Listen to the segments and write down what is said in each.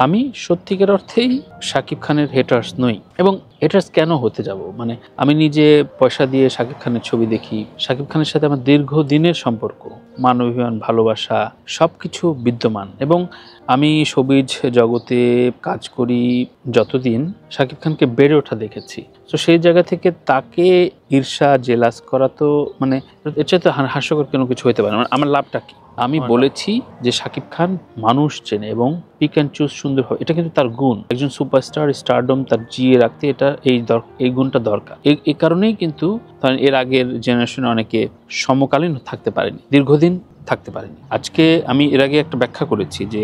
আমি সত্যিকার অর্থেই শাকিব খানের হেটার্স নই, এবং হেটার্স কেন হতে যাব? মানে আমি নিজে পয়সা দিয়ে শাকিব খানের ছবি দেখি, শাকিব খানের সাথে আমার দীর্ঘদিনের সম্পর্ক, মানবীয় ভালোবাসা সবকিছু বিদ্যমান, এবং আমি শোবিজ জগতে কাজ করি যতদিন, শাকিব খানকে বেড়ে ওঠা দেখেছি। তো সেই জায়গা থেকে তাকে ঈর্ষা জেলাস করা তো মানে এর চাইতে হাস্যকর কোনো কিছু হতে পারে না। আমার লাভটা কি? আমি বলেছি যে শাকিব খান মানুষ চেনে এবং পিক অ্যান্ড চুজ সুন্দর হয়, এটা কিন্তু তার গুণ। একজন সুপারস্টার স্টারডম তার জিয়ে রাখতে এটা এই গুণটা দরকার। এই কারণেই কিন্তু এর আগের জেনারেশনে অনেকে সমকালীন থাকতে পারেনি, দীর্ঘদিন থাকতে পারেনি। আজকে আমি এর আগে একটা ব্যাখ্যা করেছি যে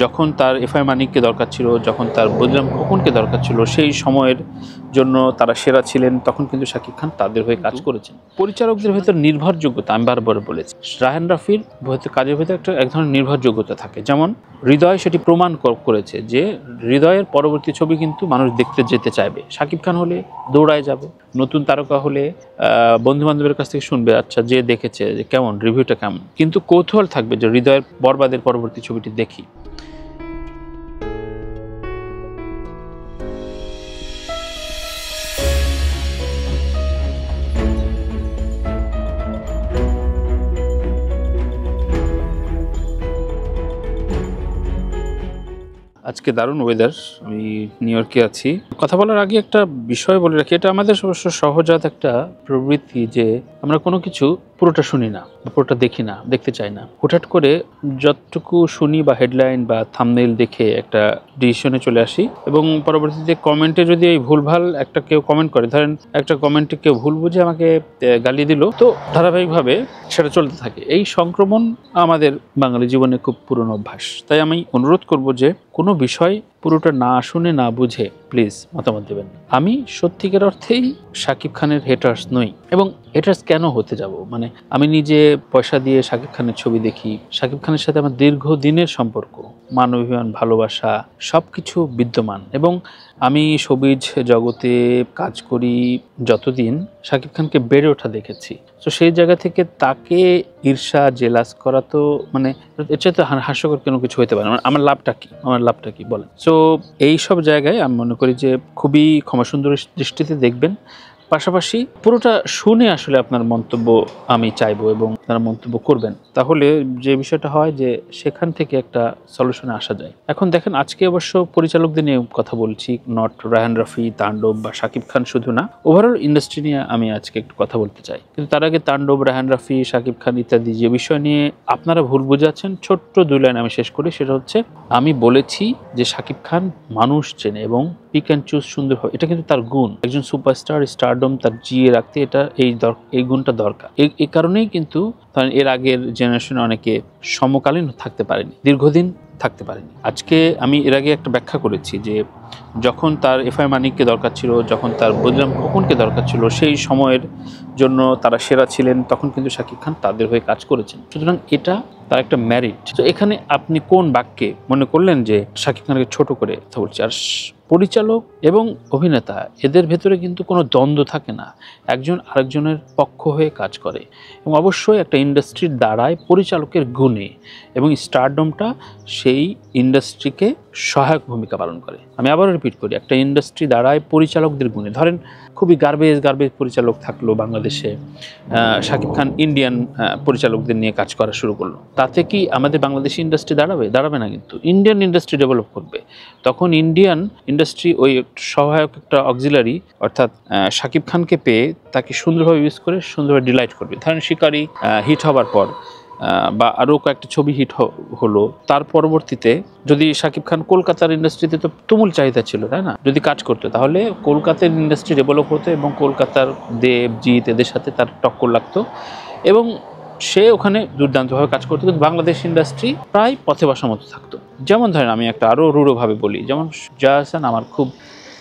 যখন তার এফআই মানিককে দরকার ছিল, যখন তার বদিরাম খোকনকে দরকার ছিল, সেই সময়ের জন্য তারা সেরা ছিলেন, তখন কিন্তু শাকিব খান তাদের হয়ে কাজ করেছেন। পরিচালকদের ভেতর নির্ভরযোগ্যতা, আমি বারবার বলেছি, রায়হান রাফির কাজের ভেতর এক ধরনের নির্ভরযোগ্যতা থাকে। যেমন হৃদয় সেটি প্রমাণ করেছে যে হৃদয়ের পরবর্তী ছবি কিন্তু মানুষ দেখতে যেতে চাইবে। শাকিব খান হলে দৌড়ায় যাবে, নতুন তারকা হলে বন্ধু বান্ধবের কাছ থেকে শুনবে, আচ্ছা যে দেখেছে যে কেমন, রিভিউটা কেমন, কিন্তু কৌতূহল থাকবে যে হৃদয়ের বরবাদের পরবর্তী ছবিটি দেখি। আজকে দারুণ ওয়েদার, আমি নিউ ইয়র্কে আছি। কথা বলার আগে একটা বিষয় বলে রাখি, এটা আমাদের অবশ্য সহজাত একটা প্রবৃত্তি যে আমরা কোনো কিছু পুরোটা শুনি না, পুরোটা দেখি না, দেখতে চাই না। হুটহাট করে যতটুকু শুনি বা হেডলাইন বা থাম্বনেইল দেখে একটা ডিসিশনে চলে আসি, এবং পরবর্তীতে কমেন্টে যদি এই ভুলভাল একটা কেউ কমেন্ট করে, ধরেন একটা কমেন্টে কেউ ভুল বুঝে আমাকে গালি দিল, তো ধারাবাহিকভাবে সেটা চলতে থাকে। এই সংক্রমণ আমাদের বাঙালি জীবনে খুব পুরনো অভ্যাস। তাই আমি অনুরোধ করব যে কোনো বিষয় পুরোটা না শুনে না বুঝে প্লিজ মতামত দেবেন। আমি সত্যিকার অর্থেই শাকিব খানের হেটার্স নই, এবং হেটার্স কেন হতে যাব? মানে আমি নিজে পয়সা দিয়ে শাকিব খানের ছবি দেখি, শাকিব খানের সাথে আমার দীর্ঘদিনের সম্পর্ক, মানবীয় ভালোবাসা সবকিছু বিদ্যমান, এবং আমি শোবিজ জগতে কাজ করি যতদিন, শাকিব খানকে বেড়ে ওঠা দেখেছি। তো সেই জায়গা থেকে তাকে ঈর্ষা জেলাস করা তো মানে এর চাইতে হাস্যকর কোনো কিছু হতে পারে না। আমার লাভটা কি বলেন? সো এই সব জায়গায় আমি মনে করি যে খুবই ক্ষমাসুন্দর দৃষ্টিতে দেখবেন, পাশাপাশি পুরোটা শুনে আসলে আপনার মন্তব্য আমি চাইবো এবং আপনারা মন্তব্য করবেন, তাহলে যে বিষয়টা হয় যে সেখান থেকে একটা সলিউশনে আসা যায়। এখন দেখেন, আজকে অবশ্য পরিচালকদের নিয়ে কথা বলছি, নট রায়হান রাফি, তাণ্ডব বা শাকিব খান শুধু না, ওভারঅল ইন্ডাস্ট্রি নিয়ে আমি আজকে একটু কথা বলতে চাই। কিন্তু তার আগে তাণ্ডব, রায়হান রাফি, শাকিব খান ইত্যাদি যে বিষয় নিয়ে আপনারা ভুল বুঝাচ্ছেন, ছোট্ট 2 লাইন আমি শেষ করি। সেটা হচ্ছে, আমি বলেছি যে শাকিব খান মানুষ চেনে এবং পিক অ্যান্ড চুজ সুন্দর হয়, এটা কিন্তু তার গুণ। একজন সুপারস্টার স্টারডম তার জিয়ে রাখতে এটা এই গুণটা দরকার। এই কারণেই কিন্তু এর আগের জেনারেশনে অনেকে সমকালীন থাকতে পারেনি, দীর্ঘদিন থাকতে পারেনি। আজকে আমি এর আগে একটা ব্যাখ্যা করেছি যে যখন তার এফআই মানিককে দরকার ছিল, যখন তার বদিরাম খোকনকে দরকার ছিল, সেই সময়ের জন্য তারা সেরা ছিলেন, তখন কিন্তু শাকিব খান তাদের হয়ে কাজ করেছেন। সুতরাং এটা তার একটা ম্যারিট। তো এখানে আপনি কোন বাক্যে মনে করলেন যে শাকিব খানকে ছোট করে কথা বলছি? আর পরিচালক এবং অভিনেতা এদের ভেতরে কিন্তু কোনো দ্বন্দ্ব থাকে না, একজন আরেকজনের পক্ষ হয়ে কাজ করে, এবং অবশ্যই একটা ইন্ডাস্ট্রির দ্বারায় পরিচালকের গুণে, এবং স্টারডমটা সেই ইন্ডাস্ট্রিকে সহায়ক ভূমিকা পালন করে। আমি আবারও রিপিট করি, একটা ইন্ডাস্ট্রি দাঁড়ায় পরিচালকদের গুণে। ধরেন খুবই গার্বেজ পরিচালক থাকলো বাংলাদেশে, শাকিব খান ইন্ডিয়ান পরিচালকদের নিয়ে কাজ করা শুরু করলো, তাতে কি আমাদের বাংলাদেশি ইন্ডাস্ট্রি দাঁড়াবে না, কিন্তু ইন্ডিয়ান ইন্ডাস্ট্রি ডেভেলপ করবে। তখন ইন্ডিয়ান ইন্ডাস্ট্রি ওই সহায়ক একটা অক্সিলারি, অর্থাৎ শাকিব খানকে পেয়ে তাকে সুন্দরভাবে ইউজ করে সুন্দরভাবে ডিলাইট করবে। ধরেন শিকারি হিট হবার পর বা আরও কয়েকটা ছবি হিট হলো, তার পরবর্তীতে যদি শাকিব খান, কলকাতার ইন্ডাস্ট্রিতে তো তুমুল চাহিদা ছিল, তাই না? যদি কাজ করতো তাহলে কলকাতার ইন্ডাস্ট্রি ডেভেলপ হতো, এবং কলকাতার দেব জিৎ এদের সাথে তার টক্কর লাগতো, এবং সে ওখানে দুর্দান্তভাবে কাজ করতো, কিন্তু বাংলাদেশ ইন্ডাস্ট্রি প্রায় পথে বসার মতো থাকতো। যেমন ধরেন আমি একটা আরও রূঢ়ভাবে বলি, যেমন জয়া আহসান আমার খুব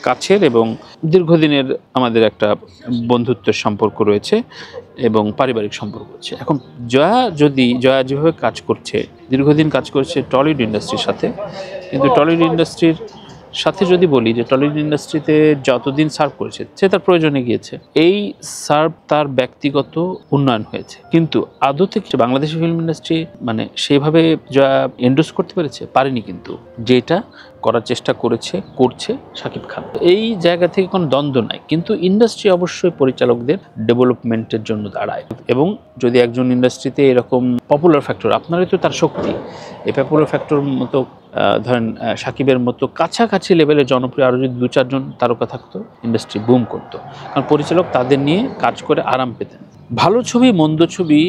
কাছের এবং দীর্ঘদিনের আমাদের একটা বন্ধুত্বের সম্পর্ক রয়েছে এবং পারিবারিক সম্পর্ক হচ্ছে। এখন জয়া যেভাবে কাজ করছে, দীর্ঘদিন কাজ করছে টলিউড ইন্ডাস্ট্রির সাথে, কিন্তু টলিউড ইন্ডাস্ট্রির সাথে যদি বলি যে টলিউড ইন্ডাস্ট্রিতে যতদিন সার্ভ করেছে, সে তার প্রয়োজনে গিয়েছে, এই সার্ভ তার ব্যক্তিগত উন্নয়ন হয়েছে, কিন্তু আদৌ থেকে বাংলাদেশি ফিল্ম ইন্ডাস্ট্রি মানে সেভাবে যা এন্ডোর্স করতে পেরেছে, পারেনি। কিন্তু যেটা করার চেষ্টা করছে শাকিব খান। এই জায়গা থেকে কোনো দ্বন্দ্ব নাই, কিন্তু ইন্ডাস্ট্রি অবশ্যই পরিচালকদের ডেভেলপমেন্টের জন্য দাঁড়ায়। এবং যদি একজন ইন্ডাস্ট্রিতে এরকম পপুলার ফ্যাক্টর, আপনারই তো তার শক্তি, এই পপুলার ফ্যাক্টর মতো ধরেন শাকিবের মতো কাছাকাছি লেভেলের জনপ্রিয় আরও যদি 2-4 জন তারকা থাকতো, ইন্ডাস্ট্রি বুম করতো। কারণ পরিচালক তাদের নিয়ে কাজ করে আরাম পেতেন। ভালো ছবি, মন্দ ছবি,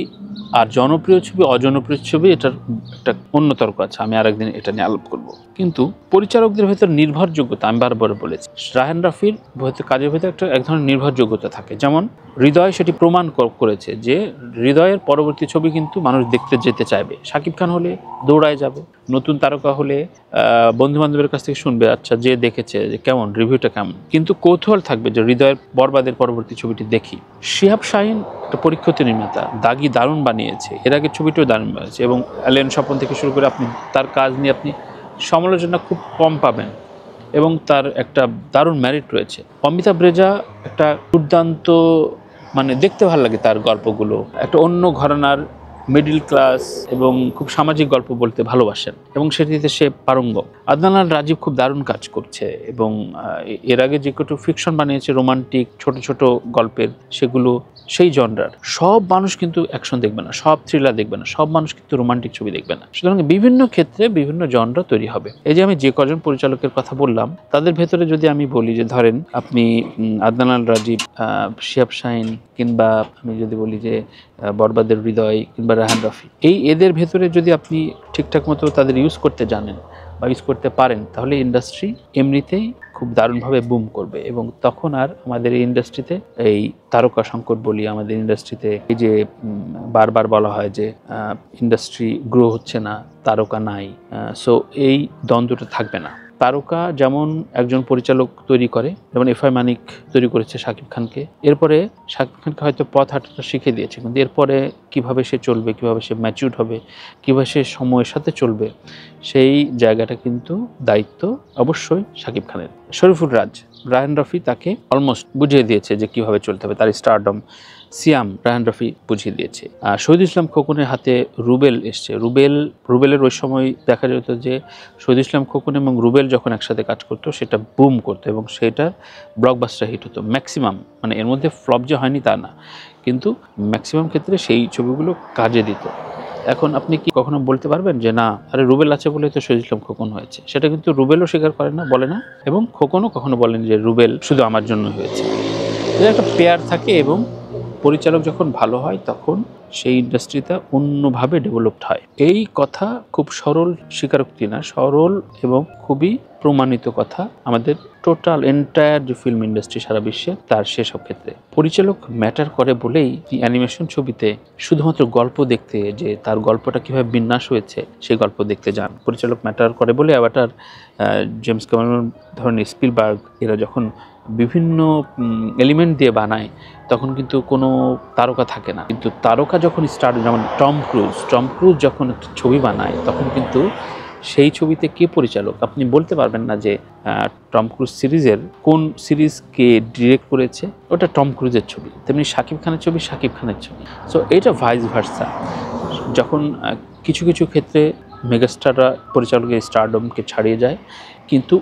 আর জনপ্রিয় ছবি, অজনপ্রিয় ছবি, এটার একটা অন্য তর্ক আছে, আমি আরেকদিন এটা নিয়ে আলাপ করব। কিন্তু পরিচালকদের ভেতর নির্ভরযোগ্যতা, আমি বারবার বলেছি, রায়হান রাফির কাজের ভেতর এক ধরনের নির্ভরযোগ্যতা থাকে। যেমন হৃদয় সেটি প্রমাণ করেছে যে হৃদয়ের পরবর্তী ছবি কিন্তু মানুষ দেখতে যেতে চাইবে। শাকিব খান হলে দৌড়ায় যাবে, নতুন তারকা হলে বন্ধু বান্ধবের কাছ থেকে শুনবে, আচ্ছা যে দেখেছে যে কেমন, রিভিউটা কেমন, কিন্তু কৌতূহল থাকবে যে হৃদয়ের বরবাদের পরবর্তী ছবিটি দেখি। শিহাব শাহীন একটা পরীক্ষিত নির্মাতা, দাগি দারুণ বানিয়েছে, এর আগের ছবিটিও দারুণ বানিয়েছে, এবং অ্যালেন স্বপন থেকে শুরু করে আপনি তার কাজ নিয়ে আপনি সমালোচনা খুব কম পাবেন, এবং তার একটা দারুণ ম্যারিট রয়েছে। অমিতাভ রেজা একটা দুর্দান্ত, মানে দেখতে ভালো লাগে তার গল্পগুলো, একটা অন্য ঘরানার মিডল ক্লাস এবং খুব সামাজিক গল্প বলতে ভালোবাসেন, এবং সেটিতে সে পারঙ্গম। আদনান রাজীব খুব দারুণ কাজ করছে, এবং এর আগে যে কত ফিকশন বানিয়েছে রোমান্টিক ছোট ছোট গল্পের, সেগুলো সেই জনরার। সব মানুষ কিন্তু অ্যাকশন দেখবে না, সব থ্রিলার দেখবে না, সব মানুষ কিন্তু রোমান্টিক ছবি দেখবে না। সুতরাং বিভিন্ন ক্ষেত্রে বিভিন্ন জনরা তৈরি হবে। এই যে আমি যে কজন পরিচালকের কথা বললাম, তাদের ভেতরে যদি আমি বলি যে ধরেন আপনি আদনান রাজীব, শিহাব শাহীন, কিংবা আমি যদি বলি যে বরবাদের হৃদয় কিংবা রায়হান রাফি, এদের ভেতরে যদি আপনি ঠিকঠাক মতো তাদের ইউজ করতে জানেন বা ইউজ করতে পারেন, তাহলে ইন্ডাস্ট্রি এমনিতেই খুব দারুণভাবে বুম করবে। এবং তখন আর আমাদের এই ইন্ডাস্ট্রিতে এই তারকা সংকট বলি, আমাদের ইন্ডাস্ট্রিতে এই যে বারবার বলা হয় যে ইন্ডাস্ট্রি গ্রো হচ্ছে না, তারকা নাই, সো এই দ্বন্দ্বটা থাকবে না। তারকা যেমন একজন পরিচালক তৈরি করে, যেমন এফআই মানিক তৈরি করেছে শাকিব খানকে, এরপরে শাকিব খানকে হয়তো পথ হাঁটাটা শিখে দিয়েছে, কিন্তু এরপরে কিভাবে সে চলবে, কিভাবে সে ম্যাচিউরড হবে, কিভাবে সে সময়ের সাথে চলবে, সেই জায়গাটা কিন্তু দায়িত্ব অবশ্যই শাকিব খানের। শরীফুল রাজ, রায়হান রাফি তাকে অলমোস্ট বুঝিয়ে দিয়েছে যে কিভাবে চলতে হবে, তার স্টারডম। সিয়াম, রায়হান রাফি বুঝিয়ে দিয়েছে। শহীদ ইসলাম খোকনের হাতে রুবেল এসছে। রুবেলের ওই সময় দেখা যেত যে শহীদ ইসলাম খোকন এবং রুবেল যখন একসাথে কাজ করতো, সেটা বুম করতো এবং সেটা ব্লকবাস্টার হিট হতো ম্যাক্সিমাম। মানে এর মধ্যে ফ্লপ যে হয়নি তা না, কিন্তু ম্যাক্সিমাম ক্ষেত্রে সেই ছবিগুলো কাজে দিত। এখন আপনি কি কখনো বলতে পারবেন যে না, আরে রুবেল আছে বলে তো শহীদ ইসলাম খোকন হয়েছে? সেটা কিন্তু রুবেলও স্বীকার করে না, বলে না, এবং খোকনও কখনো বলেন যে রুবেল শুধু আমার জন্য হয়েছে। এটা একটা পেয়ার থাকে, এবং পরিচালক যখন ভালো হয় তখন সেই ইন্ডাস্ট্রিটা অন্যভাবে ডেভেলপড হয়। এই কথা খুব সরল স্বীকারোক্তি না, সরল এবং খুবই প্রমাণিত কথা আমাদের টোটাল এন্টায়ার যে ফিল্ম ইন্ডাস্ট্রি সারা বিশ্বে, তার সেসব ক্ষেত্রে পরিচালক ম্যাটার করে বলেই অ্যানিমেশন ছবিতে শুধুমাত্র গল্প দেখতে, যে তার গল্পটা কীভাবে বিন্যাস হয়েছে সেই গল্প দেখতে যান। পরিচালক ম্যাটার করে বলে অ্যাভাটার, জেমস ক্যামেরন, ধরনের স্পিলবার্গ, এরা যখন বিভিন্ন এলিমেন্ট দিয়ে বানায় তখন কিন্তু কোনো তারকা থাকে না, কিন্তু তারকা যখন স্টার্ট, যেমন টম ক্রুজ যখন একটা ছবি বানায় তখন কিন্তু সেই ছবিতে কে পরিচালক আপনি বলতে পারবেন না যে টম ক্রুজ সিরিজের কোন সিরিজ কে ডিরেক্ট করেছে, ওটা টম ক্রুজের ছবি। তেমনি শাকিব খানের ছবি শাকিব খানের ছবি। সো এটা ভাইস ভার্সা। যখন কিছু কিছু ক্ষেত্রে মেগাস্টাররা পরিচালকের স্টারডমকে ছাড়িয়ে যায়, কিন্তু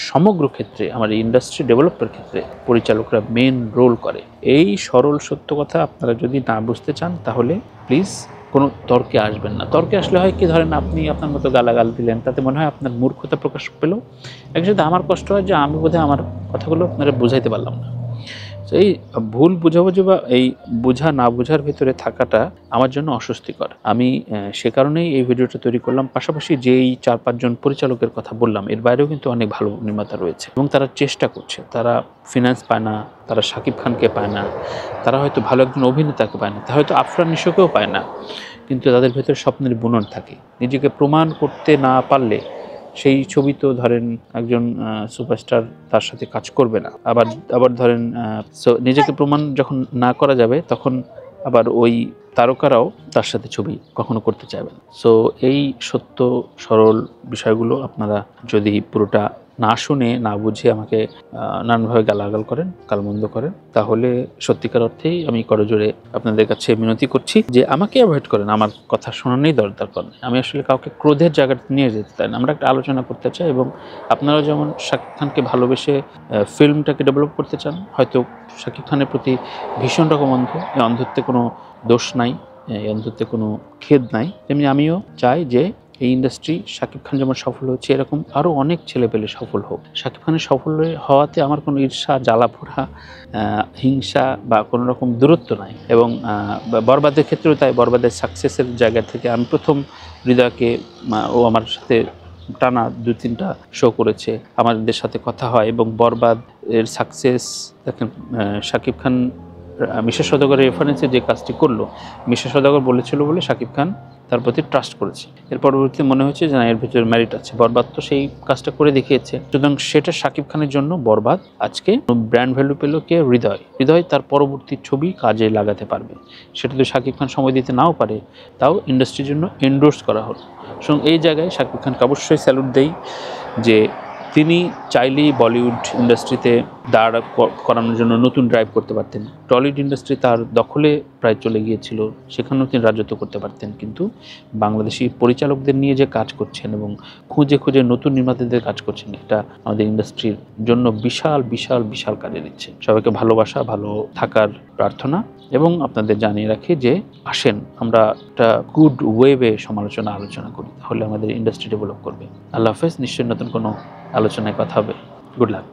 সমগ্র ক্ষেত্রে আমার ইন্ডাস্ট্রি ডেভেলপের ক্ষেত্রে পরিচালকরা মেন রোল করে। এই সরল সত্য কথা আপনারা যদি না বুঝতে চান, তাহলে প্লিজ কোনো তর্কে আসবেন না। তর্কে আসলে হয় কি, ধরেন আপনি আপনার মতো গালাগাল দিলেন, তাতে মনে হয় আপনার মূর্খতা প্রকাশ পেল। একসাথে আমার কষ্ট হয় যে আমি বোধহয় আমার কথাগুলো আপনারা বুঝাইতে পারলাম না। তো এই ভুল বোঝাবুঝি বা এই বোঝা না বোঝার ভিতরে থাকাটা আমার জন্য অস্বস্তিকর। আমি সে কারণেই এই ভিডিওটা তৈরি করলাম। পাশাপাশি যেই 4-5 জন পরিচালকের কথা বললাম, এর বাইরেও কিন্তু অনেক ভালো নির্মাতা রয়েছে এবং তারা চেষ্টা করছে। তারা ফিনান্স পায় না, তারা শাকিব খানকে পায় না, তারা হয়তো ভালো একজন অভিনেতাকে পায় না, তারা হয়তো আফরান নিশোকেও পায় না, কিন্তু তাদের ভেতরে স্বপ্নের বুনন থাকে। নিজেকে প্রমাণ করতে না পারলে সেই ছবি তো ধরেন একজন সুপারস্টার তার সাথে কাজ করবে না। আবার ধরেন নিজেকে প্রমাণ যখন না করা যাবে, তখন আবার ওই তারকারাও তার সাথে ছবি কখনো করতে চাইবে না। সো এই সত্য সরল বিষয়গুলো আপনারা যদি পুরোটা না শুনে না বুঝে আমাকে নানানভাবে গালাগাল করেন, গালমন্দ করেন, তাহলে সত্যিকার অর্থেই আমি করজোরে আপনাদের কাছে মিনতি করছি যে আমাকে অ্যাভয়েড করেন, আমার কথা শোনানোই দরকার নেই। আমি আসলে কাউকে ক্রোধের জায়গাতে নিয়ে যেতে চাই না, আমরা একটা আলোচনা করতে চাই। এবং আপনারা যেমন শাকিব খানকে ভালোবেসে ফিল্মটাকে ডেভেলপ করতে চান, হয়তো শাকিব খানের প্রতি ভীষণ রকম অন্ধ, এই অন্ধত্বে কোনো দোষ নাই, এই অন্ধত্বে কোনো খেদ নাই। তেমনি আমিও চাই যে এই ইন্ডাস্ট্রি শাকিব খান যেমন সফল হচ্ছে এরকম আরও অনেক ছেলেপেলে সফল হোক। শাকিব খানের সফল হওয়াতে আমার কোনো ঈর্ষা, জ্বালাপোড়া, হিংসা বা কোনো রকম দূরত্ব নাই। এবং বরবাদের ক্ষেত্রেও তাই, বরবাদের সাকসেসের জায়গা থেকে আমি প্রথম হৃদয়কে, ও আমার সাথে টানা 2-3টা শো করেছে, আমাদের সাথে কথা হয়। এবং বরবাদ এর সাকসেস দেখেন, শাকিব খান মিশা সওদাগরের রেফারেন্সে যে কাজটি করলো, মিশা সওদাগর বলেছিল বলে শাকিব খান তার প্রতি ট্রাস্ট করেছে। এর পরবর্তীতে মনে হয়েছে যে না, এর ভিতরে মেরিট আছে। বরবাদ তো সেই কাজটা করে দেখিয়েছে, সুতরাং সেটা শাকিব খানের জন্য বরবাদ আজকে ব্র্যান্ড ভ্যালু পেল কে? হৃদয় তার পরবর্তী ছবি কাজে লাগাতে পারবে। সেটা তো শাকিব খান সময় দিতে নাও পারে, তাও ইন্ডাস্ট্রির জন্য এন্ডোর্স করা হলো। সুতরাং এই জায়গায় শাকিব খানকে অবশ্যই স্যালুট দেই যে তিনি চাইলেই বলিউড ইন্ডাস্ট্রিতে দাঁড় করানোর জন্য নতুন ড্রাইভ করতে পারতেন। টলিউড ইন্ডাস্ট্রি তার দখলে প্রায় চলে গিয়েছিল, সেখানেও তিনি রাজত্ব করতে পারতেন। কিন্তু বাংলাদেশি পরিচালকদের নিয়ে যে কাজ করছেন এবং খুঁজে খুঁজে নতুন নির্মাতাদের কাজ করছেন, এটা আমাদের ইন্ডাস্ট্রির জন্য বিশাল বিশাল বিশাল কাজে দিচ্ছে। সবাইকে ভালোবাসা, ভালো থাকার প্রার্থনা। এবং আপনাদের জানিয়ে রাখি যে আসেন আমরা একটা গুড ওয়েবে আলোচনা করি, তাহলে আমাদের ইন্ডাস্ট্রি ডেভেলপ করবে। আল্লাহ হাফেজ। নিশ্চয়ই নতুন কোনো আলোচনায় কথা হবে। Good luck.